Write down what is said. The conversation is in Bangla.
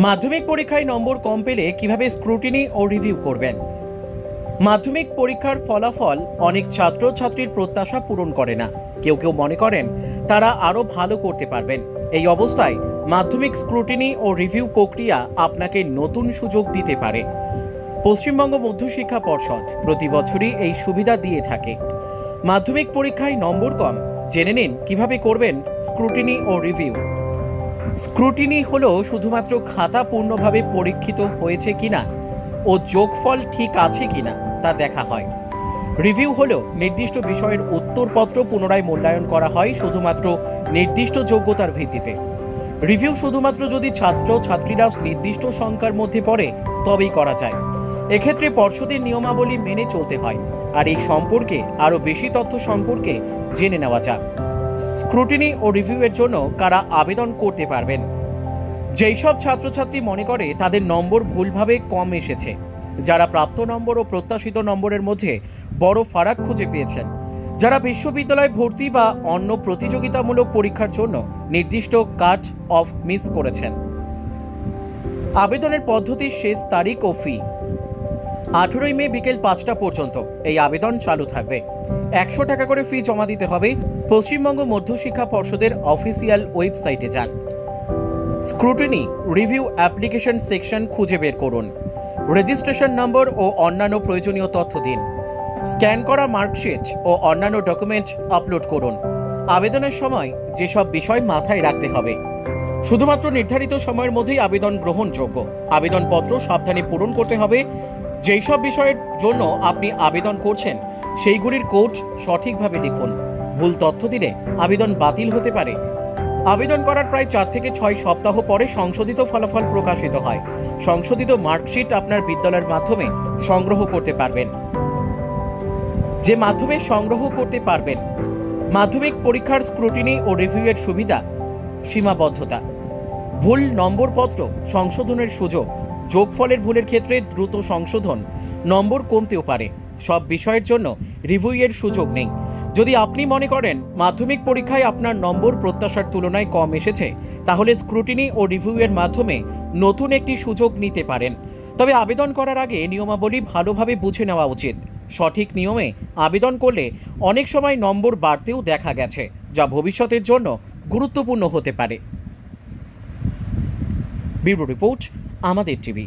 মাধ্যমিক পরীক্ষায় নম্বর কম পেলে কিভাবে স্ক্রুটিনি ও রিভিউ করবেন। মাধ্যমিক পরীক্ষার ফলাফল অনেক ছাত্রছাত্রীর প্রত্যাশা পূরণ করে না। কেউ কেউ মনে করেন তারা আরও ভালো করতে পারবেন। এই অবস্থায় মাধ্যমিক স্ক্রুটিনি ও রিভিউ প্রক্রিয়া আপনাকে নতুন সুযোগ দিতে পারে। পশ্চিমবঙ্গ মধ্যশিক্ষা পর্ষদ প্রতি বছরই এই সুবিধা দিয়ে থাকে। মাধ্যমিক পরীক্ষায় নম্বর কম, জেনে নিন কিভাবে করবেন স্ক্রুটিনি ও রিভিউ। স্ক্রুটিনি হলো শুধুমাত্র খাতা পূর্ণভাবে পরীক্ষিত হয়েছে কিনা ও যোগফল ঠিক আছে কিনা তা দেখা হয়। রিভিউ হলো নির্দিষ্ট বিষয়ের উত্তরপত্র পুনরায় মূল্যায়ন করা হয় শুধুমাত্র নির্দিষ্ট যোগ্যতার ভিত্তিতে। রিভিউ শুধুমাত্র যদি ছাত্রছাত্রীরা নির্দিষ্ট সংখ্যার মধ্যে পড়ে তবেই করা যায়। এক্ষেত্রে পর্ষদের নিয়মাবলী মেনে চলতে হয়। আর এই সম্পর্কে আরও বেশি তথ্য সম্পর্কে জেনে নেওয়া যাক। স্ক্রুটিনি ও রিভিউয়ের জন্য কারা আবেদন করতে পারবেন? যেই সব ছাত্রছাত্রী মনে করে তাদের নম্বর ভুলভাবে কম এসেছে, যারা প্রাপ্ত নম্বর ও প্রত্যাশিত নম্বরের মধ্যে বড় ফারাক খুঁজে পেয়েছেন, যারা বিশ্ববিদ্যালয়ে ভর্তি বা অন্য প্রতিযোগিতামূলক পরীক্ষার জন্য নির্দিষ্ট কাট অফ মিস করেছেন। আবেদনের পদ্ধতির শেষ তারিখ ও ফি 18 মে বিকেল 5টা পর্যন্ত এই আবেদন চালু থাকবে। 100 টাকা করে ফি জমা দিতে হবে। পশ্চিমবঙ্গ মধ্যশিক্ষা পর্ষদের অফিসিয়াল ওয়েবসাইটে যান। স্ক্রুটিনি রিভিউ অ্যাপ্লিকেশন সেকশন খুঁজে বের করুন। রেজিস্ট্রেশন নম্বর ও অন্যান্য প্রয়োজনীয় তথ্য দিন। স্ক্যান করা মার্কশিট ও অন্যান্য ডকুমেন্ট আপলোড করুন। আবেদনের সময় যেসব বিষয় মাথায় রাখতে হবে: শুধুমাত্র নির্ধারিত সময়ের মধ্যেই আবেদন গ্রহণযোগ্য। আবেদনপত্র সাবধানে পূরণ করতে হবে। যেই সব বিষয়ের জন্য আপনি আবেদন করছেন সেইগুলির কোড সঠিকভাবে লিখুন। ভুল তথ্য দিলে আবেদন বাতিল হতে পারে। আবেদন করার প্রায় 4 থেকে 6 সপ্তাহ পরে সংশোধিত ফলাফল প্রকাশিত হয়। সংশোধিত মার্কশিট আপনার বিদ্যালয়ের মাধ্যমে সংগ্রহ করতে পারবেন। যে মাধ্যমে সংগ্রহ করতে পারবেন। মাধ্যমিক পরীক্ষার স্ক্রুটিনি ও রিভিউয়ের সুবিধা, সীমাবদ্ধতা: ভুল নম্বরপত্র সংশোধনের সুযোগ, যোগফলের ভুলের ক্ষেত্রে দ্রুত সংশোধন, নম্বর কমতেও পারে। সব বিষয়ের জন্য রিভিউয়ের সুযোগ নেই। যদি আপনি মনে করেন মাধ্যমিক পরীক্ষায় আপনার নম্বর প্রত্যাশার তুলনায় কম এসেছে, তাহলে স্ক্রুটিনি ও রিভিউয়ের মাধ্যমে নতুন একটি সুযোগ নিতে পারেন। তবে আবেদন করার আগে নিয়মাবলী ভালোভাবে বুঝে নেওয়া উচিত। সঠিক নিয়মে আবেদন করলে অনেক সময় নম্বর বাড়তেও দেখা গেছে, যা ভবিষ্যতের জন্য গুরুত্বপূর্ণ হতে পারে। ব্যুরো রিপোর্ট, আমাদের টিভি।